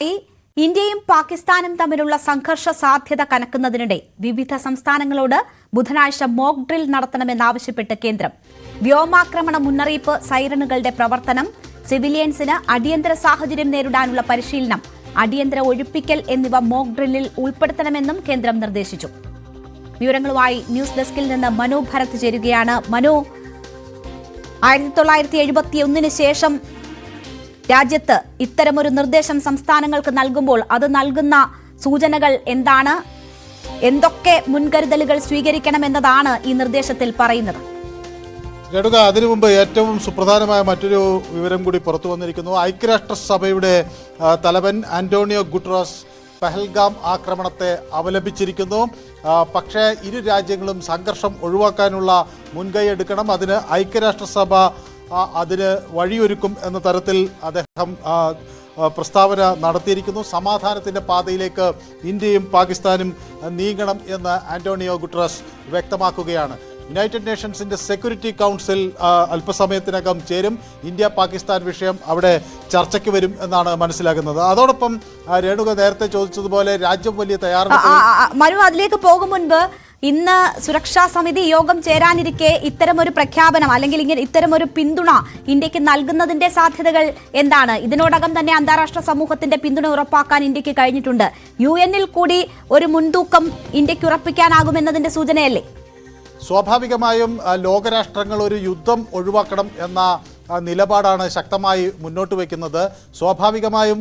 ഇന്ത്യയും പാകിസ്ഥാനും തമ്മിലുള്ള സംഘർഷ സാധ്യത കനക്കുന്നതിനിടെ വിവിധ സംസ്ഥാനങ്ങളോട് ബുധനാഴ്ച മോക്ക് ഡ്രിൽ നടത്തണമെന്നാവശ്യപ്പെട്ട് കേന്ദ്രം. വ്യോമാക്രമണ മുന്നറിയിപ്പ് സൈറണുകളുടെ പ്രവർത്തനം, സിവിലിയൻസിന് അടിയന്തര സാഹചര്യം നേരിടാനുള്ള പരിശീലനം, അടിയന്തര ഒഴിപ്പിക്കൽ എന്നിവ മോക്ക് ഡ്രില്ലിൽ ഉൾപ്പെടുത്തണമെന്നും കേന്ദ്രം നിർദ്ദേശിച്ചു. വിവരങ്ങളുമായി ന്യൂസ് ഡെസ്കിൽ നിന്ന് മനു ഭരത് ചേരുകയാണ്. മനു, 1971 ശേഷം രാജ്യത്ത് ഇത്തരമൊരു നിർദ്ദേശം സംസ്ഥാനങ്ങൾക്ക് നൽകുമ്പോൾ അത് നൽകുന്ന സൂചനകൾ എന്താണ്? എന്തൊക്കെ മുൻകരുതലുകൾ സ്വീകരിക്കണമെന്നതാണ് ഈ നിർദ്ദേശത്തിൽ പറയുന്നത്? രേണുക, അതിനു മുമ്പ് ഏറ്റവും സുപ്രധാനമായ മറ്റൊരു വിവരം കൂടി പുറത്തു വന്നിരിക്കുന്നു. ഐക്യരാഷ്ട്രസഭയുടെ തലവൻ ആന്റോണിയോ ഗുട്ടറസ് പഹൽഗാം ആക്രമണത്തെ അപലപിച്ചിരിക്കുന്നു. പക്ഷേ ഇരു രാജ്യങ്ങളും സംഘർഷം ഒഴിവാക്കാനുള്ള മുൻകൈ എടുക്കണം, അതിന് ഐക്യരാഷ്ട്രസഭ അതിന് വഴിയൊരുക്കും എന്ന തരത്തിൽ അദ്ദേഹം പ്രസ്താവന നടത്തിയിരിക്കുന്നു. സമാധാനത്തിൻ്റെ പാതയിലേക്ക് ഇന്ത്യയും പാകിസ്ഥാനും നീങ്ങണം എന്ന് ആന്റോണിയോ ഗുട്ടറസ് വ്യക്തമാക്കുകയാണ്. യുണൈറ്റഡ് നേഷൻസിൻ്റെ സെക്യൂരിറ്റി കൗൺസിൽ അല്പസമയത്തിനകം ചേരും. ഇന്ത്യ പാകിസ്ഥാൻ വിഷയം അവിടെ ചർച്ചയ്ക്ക് വരും എന്നാണ് മനസ്സിലാക്കുന്നത്. അതോടൊപ്പം രേണുക നേരത്തെ ചോദിച്ചതുപോലെ രാജ്യം വലിയ തയ്യാറെടുപ്പ്. മനു, അതിലേക്ക് പോകും മുൻപ് ഇന്ന് സുരക്ഷാ സമിതി യോഗം ചേരാനിരിക്കെ ഇത്തരമൊരു പ്രഖ്യാപനം അല്ലെങ്കിൽ ഇത്തരമൊരു പിന്തുണ ഇന്ത്യക്ക് നൽകുന്നതിന്റെ സാധ്യതകൾ എന്താണ്? ഇതിനോടകം തന്നെ അന്താരാഷ്ട്ര സമൂഹത്തിന്റെ പിന്തുണ ഉറപ്പാക്കാൻ ഇന്ത്യക്ക് കഴിഞ്ഞിട്ടുണ്ട്. UN-ൽ കൂടി ഒരു മുൻതൂക്കം ഇന്ത്യക്ക് ഉറപ്പിക്കാനാകുമെന്നതിന്റെ സൂചനയല്ലേ? സ്വാഭാവികമായും ലോകരാഷ്ട്രങ്ങൾ ഒരു യുദ്ധം ഒഴിവാക്കണം എന്ന നിലപാടാണ് ശക്തമായി മുന്നോട്ട് വയ്ക്കുന്നത്. സ്വാഭാവികമായും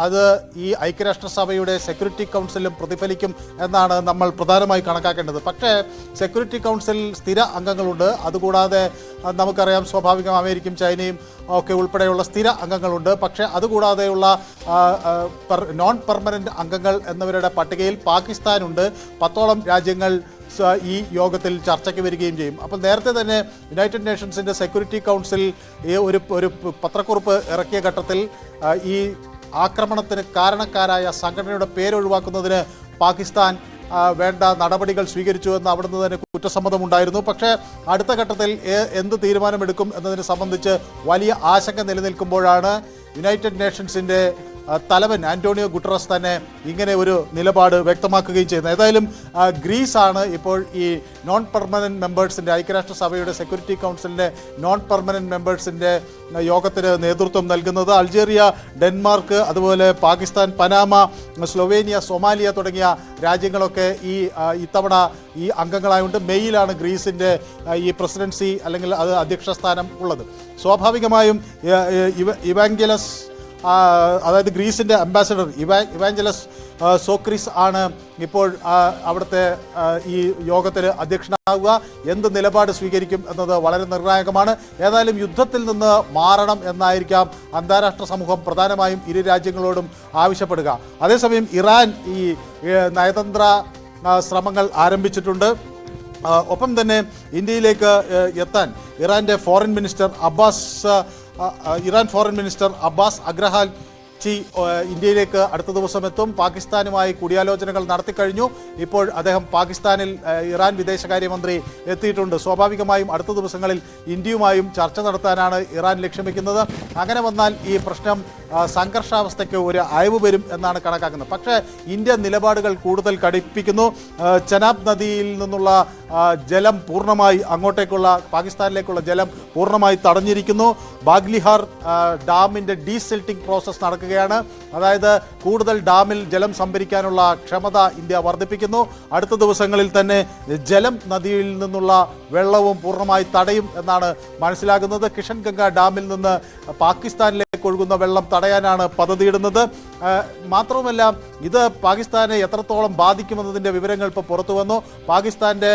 അത് ഈ ഐക്യരാഷ്ട്രസഭയുടെ സെക്യൂരിറ്റി കൗൺസിലും പ്രതിഫലിക്കും എന്നാണ് നമ്മൾ പ്രധാനമായി കണക്കാക്കേണ്ടത്. പക്ഷേ സെക്യൂരിറ്റി കൗൺസിൽ സ്ഥിര അംഗങ്ങളുണ്ട്. അതുകൂടാതെ നമുക്കറിയാം സ്വാഭാവികം അമേരിക്കയും ചൈനയും ഒക്കെ ഉൾപ്പെടെയുള്ള സ്ഥിര അംഗങ്ങളുണ്ട്. പക്ഷേ അതുകൂടാതെയുള്ള നോൺ പെർമനൻ്റ് അംഗങ്ങൾ എന്നിവരുടെ പട്ടികയിൽ പാകിസ്ഥാനുണ്ട്. 10ഓളം രാജ്യങ്ങൾ ഈ യോഗത്തിൽ ചർച്ചയ്ക്ക് വരികയും ചെയ്യും. അപ്പോൾ നേരത്തെ തന്നെ യുണൈറ്റഡ് നേഷൻസിൻ്റെ സെക്യൂരിറ്റി കൗൺസിൽ ഒരു പത്രക്കുറിപ്പ് ഇറക്കിയ ഘട്ടത്തിൽ ഈ ആക്രമണത്തിന് കാരണക്കാരായ സംഘടനയുടെ പേരൊഴിവാക്കുന്നതിന് പാകിസ്ഥാൻ വേണ്ട നടപടികൾ സ്വീകരിച്ചു എന്ന് അവിടുന്ന് തന്നെ കുറ്റസമ്മതമുണ്ടായിരുന്നു. പക്ഷേ അടുത്ത ഘട്ടത്തിൽ എന്ത് തീരുമാനമെടുക്കും എന്നതിനെ സംബന്ധിച്ച് വലിയ ആശങ്ക നിലനിൽക്കുമ്പോഴാണ് യുണൈറ്റഡ് നേഷൻസിൻ്റെ തലവൻ ആന്റോണിയോ ഗുട്ടറസ് തന്നെ ഇങ്ങനെ ഒരു നിലപാട് വ്യക്തമാക്കുകയും ചെയ്യുന്നത്. ഏതായാലും ഗ്രീസാണ് ഇപ്പോൾ ഈ നോൺ പെർമനൻറ്റ് മെമ്പേഴ്സിൻ്റെ ഐക്യരാഷ്ട്രസഭയുടെ സെക്യൂരിറ്റി കൗൺസിലിൻ്റെ നോൺ പെർമനൻറ്റ് മെമ്പേഴ്സിൻ്റെ യോഗത്തിന് നേതൃത്വം നൽകുന്നത്. അൾജീരിയ, ഡെൻമാർക്ക്, അതുപോലെ പാകിസ്ഥാൻ, പനാമ, സ്ലൊവേനിയ, സൊമാലിയ തുടങ്ങിയ രാജ്യങ്ങളൊക്കെ ഇത്തവണ ഈ അംഗങ്ങളായുണ്ട്. മെയ്യിലാണ് ഗ്രീസിൻ്റെ ഈ പ്രസിഡൻസി അല്ലെങ്കിൽ അത് അധ്യക്ഷ സ്ഥാനം ഉള്ളത്. സ്വാഭാവികമായും ഇവാഞ്ചലസ്, അതായത് ഗ്രീസിൻ്റെ അംബാസഡർ ഇവാഞ്ചലസ് സോക്രിസ് ആണ് ഇപ്പോൾ അവിടുത്തെ ഈ യോഗത്തിന് അധ്യക്ഷനാകുക. എന്ത് നിലപാട് സ്വീകരിക്കും എന്നത് വളരെ നിർണായകമാണ്. ഏതായാലും യുദ്ധത്തിൽ നിന്ന് മാറണം എന്നായിരിക്കാം അന്താരാഷ്ട്ര സമൂഹം പ്രധാനമായും ഇരു രാജ്യങ്ങളോടും ആവശ്യപ്പെടുക. അതേസമയം ഇറാൻ ഈ നയതന്ത്ര ശ്രമങ്ങൾ ആരംഭിച്ചിട്ടുണ്ട്. ഒപ്പം തന്നെ ഇന്ത്യയിലേക്ക് എത്താൻ ഇറാൻ ഫോറിൻ മിനിസ്റ്റർ അബ്ബാസ് അഗ്രഹാൽചി ഇന്ത്യയിലേക്ക് അടുത്ത ദിവസം എത്തും. പാകിസ്ഥാനുമായി കൂടിയാലോചനകൾ നടത്തിക്കഴിഞ്ഞു. ഇപ്പോൾ അദ്ദേഹം പാകിസ്ഥാനിൽ ഇറാൻ വിദേശകാര്യമന്ത്രി എത്തിയിട്ടുണ്ട്. സ്വാഭാവികമായും അടുത്ത ദിവസങ്ങളിൽ ഇന്ത്യയുമായും ചർച്ച നടത്താനാണ് ഇറാൻ ലക്ഷ്യം വയ്ക്കുന്നത്. അങ്ങനെ വന്നാൽ ഈ പ്രശ്നം സംഘർഷാവസ്ഥയ്ക്ക് ഒരു അയവ് വരും എന്നാണ് കണക്കാക്കുന്നത്. പക്ഷേ ഇന്ത്യ നിലപാടുകൾ കൂടുതൽ കടുപ്പിക്കുന്നു. ചെനാബ് നദിയിൽ നിന്നുള്ള ജലം പൂർണ്ണമായി അങ്ങോട്ടേക്കുള്ള പാകിസ്ഥാനിലേക്കുള്ള ജലം പൂർണ്ണമായി തടഞ്ഞിരിക്കുന്നു. ബാഗ്ലിഹാർ ഡാമിൻ്റെ ഡീസിൽട്ടിംഗ് പ്രോസസ്സ് നടക്കുകയാണ്. അതായത് കൂടുതൽ ഡാമിൽ ജലം സംഭരിക്കാനുള്ള ക്ഷമത ഇന്ത്യ വർദ്ധിപ്പിക്കുന്നു. അടുത്ത ദിവസങ്ങളിൽ തന്നെ ജലം നദിയിൽ നിന്നുള്ള വെള്ളവും പൂർണ്ണമായി തടയും എന്നാണ് മനസ്സിലാകുന്നത്. കിഷൻ ഗംഗ ഡാമിൽ നിന്ന് പാകിസ്ഥാനിലേക്ക് ഒഴുകുന്ന വെള്ളം തടയാനാണ് പദ്ധതിയിടുന്നത്. മാത്രവുമല്ല ഇത് പാകിസ്ഥാനെ എത്രത്തോളം ബാധിക്കുമെന്നതിൻ്റെ വിവരങ്ങൾ ഇപ്പോൾ പുറത്തു വന്നു. പാകിസ്ഥാൻ്റെ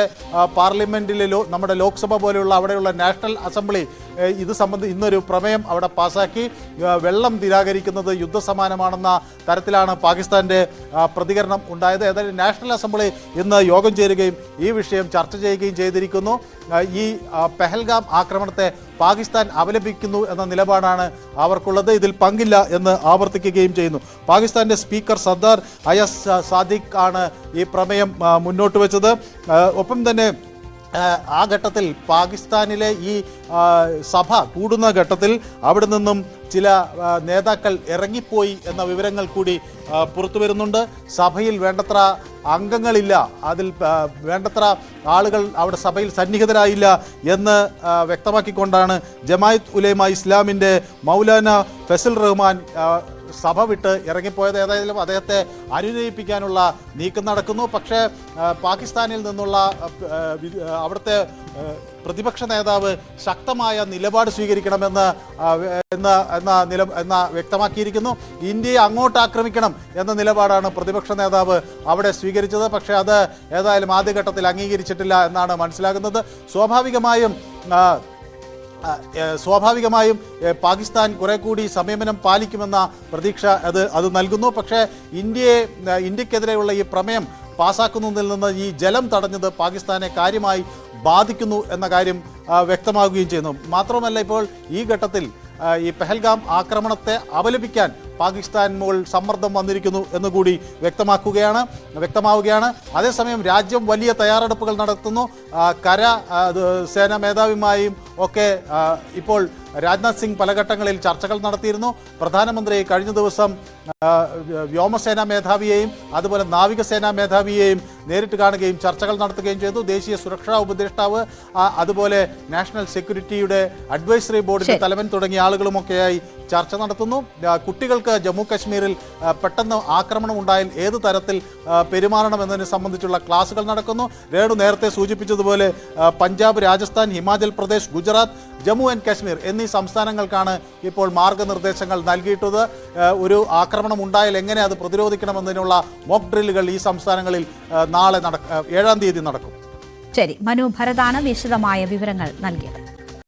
പാർലമെൻറ്റിലെ നമ്മുടെ ലോക്സഭ പോലെയുള്ള അവിടെയുള്ള നാഷണൽ അസംബ്ലി ഇത് സംബന്ധിച്ച് ഇന്നൊരു പ്രമേയം അവിടെ പാസാക്കി. വെള്ളം നിരാകരിക്കുന്നത് യുദ്ധസമാനമാണെന്ന തരത്തിലാണ് പാകിസ്ഥാൻ്റെ പ്രതികരണം ഉണ്ടായത്. ഏതായാലും നാഷണൽ അസംബ്ലി ഇന്ന് യോഗം ചേരുകയും ഈ വിഷയം ചർച്ച ചെയ്യുകയും ചെയ്തിരിക്കുന്നു. ഈ പെഹൽഗാം ആക്രമണത്തെ പാകിസ്ഥാൻ അപലപിക്കുന്നു എന്ന നിലപാടാണ് അവർക്കുള്ളത്. ഇതിൽ പങ്കില്ല എന്ന് ആവർത്തിക്കുകയും ചെയ്യുന്നു. പാകിസ്ഥാൻ്റെ സ്പീക്കർ സർദാർ അയസ് സാദിഖ് ആണ് ഈ പ്രമേയം മുന്നോട്ട് വെച്ചത്. ഒപ്പം തന്നെ ആ ഘട്ടത്തിൽ പാകിസ്ഥാനിലെ ഈ സഭ കൂടുന്ന ഘട്ടത്തിൽ അവിടെ നിന്നും ചില നേതാക്കൾ ഇറങ്ങിപ്പോയി എന്ന വിവരങ്ങൾ കൂടി പുറത്തു വരുന്നുണ്ട്. സഭയിൽ വേണ്ടത്ര അംഗങ്ങളില്ല, അതിൽ വേണ്ടത്ര ആളുകൾ അവിടെ സഭയിൽ സന്നിഹിതരായില്ല എന്ന് വ്യക്തമാക്കിക്കൊണ്ടാണ് ജമാഅത്ത് ഉലമ ഇസ്ലാമിൻ്റെ മൗലാന ഫസൽ റഹ്മാൻ സഭ വിട്ട് ഇറങ്ങിപ്പോയത്. ഏതായാലും അദ്ദേഹത്തെ അനുനയിപ്പിക്കാനുള്ള നീക്കം നടക്കുന്നു. പക്ഷേ പാകിസ്ഥാനിൽ നിന്നുള്ള അവിടുത്തെ പ്രതിപക്ഷ നേതാവ് ശക്തമായ നിലപാട് സ്വീകരിക്കണമെന്ന് വ്യക്തമാക്കിയിരിക്കുന്നു. ഇന്ത്യയെ അങ്ങോട്ട് ആക്രമിക്കണം എന്ന നിലപാടാണ് പ്രതിപക്ഷ നേതാവ് അവിടെ സ്വീകരിച്ചത്. പക്ഷേ അത് ഏതായാലും ആദ്യഘട്ടത്തിൽ അംഗീകരിച്ചിട്ടില്ല എന്നാണ് മനസ്സിലാകുന്നത്. സ്വാഭാവികമായും പാകിസ്ഥാൻ കുറെ കൂടി സംയമനം പാലിക്കുമെന്ന പ്രതീക്ഷ അത് നൽകുന്നു. പക്ഷേ ഇന്ത്യക്കെതിരെയുള്ള ഈ പ്രമേയം പാസാക്കുന്നതിൽ നിന്ന് ഈ ജലം തടഞ്ഞത് പാകിസ്ഥാനെ കാര്യമായി ബാധിക്കുന്നു എന്ന കാര്യം വ്യക്തമാവുകയും ചെയ്യുന്നു. മാത്രമല്ല, ഇപ്പോൾ ഈ ഘട്ടത്തിൽ ഈ പെഹൽഗാം ആക്രമണത്തെ അപലപിക്കാൻ പാകിസ്ഥാൻ മുകൾ സമ്മർദ്ദം വന്നിരിക്കുന്നു എന്നുകൂടി വ്യക്തമാവുകയാണ്. അതേസമയം രാജ്യം വലിയ തയ്യാറെടുപ്പുകൾ നടത്തുന്നു. കര സേനാ മേധാവിയുമായും ഒക്കെ ഇപ്പോൾ രാജ്നാഥ് സിംഗ് പല ഘട്ടങ്ങളിൽ ചർച്ചകൾ നടത്തിയിരുന്നു. പ്രധാനമന്ത്രി കഴിഞ്ഞ ദിവസം വ്യോമസേനാ മേധാവിയെയും അതുപോലെ നാവികസേനാ മേധാവിയെയും നേരിട്ട് കാണുകയും ചർച്ചകൾ നടത്തുകയും ചെയ്തു. ദേശീയ സുരക്ഷാ ഉപദേഷ്ടാവ്, അതുപോലെ നാഷണൽ സെക്യൂരിറ്റിയുടെ അഡ്വൈസറി ബോർഡിന്റെ തലവൻ തുടങ്ങിയ ആളുകളുമൊക്കെയായി ചർച്ച നടത്തുന്നു. കുട്ടികൾക്ക് ജമ്മു കാശ്മീരിൽ പെട്ടെന്ന് ആക്രമണം ഉണ്ടായാൽ ഏത് തരത്തിൽ പെരുമാറണമെന്നതിനെ സംബന്ധിച്ചുള്ള ക്ലാസുകൾ നടക്കുന്നു. രേണു നേരത്തെ സൂചിപ്പിച്ചതുപോലെ പഞ്ചാബ്, രാജസ്ഥാൻ, ഹിമാചൽ പ്രദേശ്, ഗുജറാത്ത്, ജമ്മു ആൻഡ് കാശ്മീർ എന്നീ സംസ്ഥാനങ്ങൾക്കാണ് ഇപ്പോൾ മാർഗനിർദ്ദേശങ്ങൾ നൽകിയിട്ടുള്ളത്. ഒരു ആക്രമണം ഉണ്ടായാൽ എങ്ങനെ അത് പ്രതിരോധിക്കണമെന്നതിനുള്ള മോക്ക് ഡ്രില്ലുകൾ ഈ സംസ്ഥാനങ്ങളിൽ നാളെ 7-ാം തീയതി നടക്കും. ശരി, മനു ഭരതാണ് വിശദമായ വിവരങ്ങൾ നൽകിയത്.